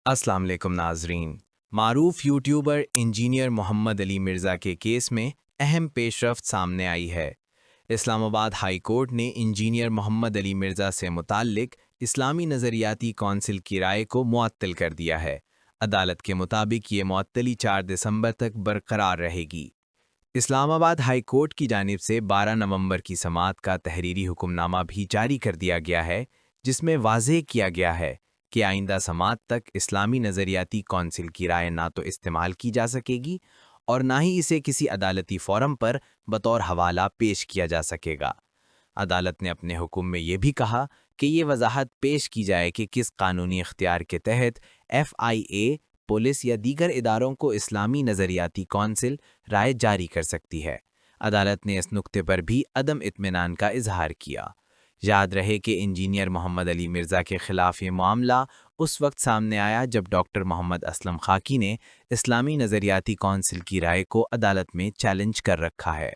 अस्सलाम वालेकुम नाजरीन। मारूफ यूट्यूबर इंजीनियर मोहम्मद अली मिर्ज़ा के केस में अहम पेशरफ्त सामने आई है। इस्लामाबाद हाई कोर्ट ने इंजीनियर मोहम्मद अली मिर्ज़ा से मुताल्लिक इस्लामी नज़रियाती कौंसिल की राय को मुअत्तल कर दिया है। अदालत के मुताबिक ये मुअत्तली 4 दिसंबर तक बरकरार रहेगी। इस्लामाबाद हाई कोर्ट की जानिब से 12 नवंबर की समाअत का तहरीरी हुक्मनामा भी जारी कर दिया गया है, जिसमें वाज़ेह किया गया है कि आइंदा समाअत तक इस्लामी नज़रियाती कौंसिल की राय ना तो इस्तेमाल की जा सकेगी और ना ही इसे किसी अदालती फ़ोरम पर बतौर हवाला पेश किया जा सकेगा। अदालत ने अपने हुक्म में ये भी कहा कि ये वजाहत पेश की जाए कि किस कानूनी इख्तियार के तहत FIA, पुलिस या दीगर इदारों को इस्लामी नज़रियाती कौंसिल राय जारी कर सकती है। अदालत ने इस नुक्ते पर भी अदम इत्मीनान का इजहार किया। याद रहे कि इंजीनियर मोहम्मद अली मिर्ज़ा के खिलाफ ये मामला उस वक्त सामने आया जब डॉक्टर मोहम्मद असलम खाकी ने इस्लामी नज़रियाती कौंसिल की राय को अदालत में चैलेंज कर रखा है।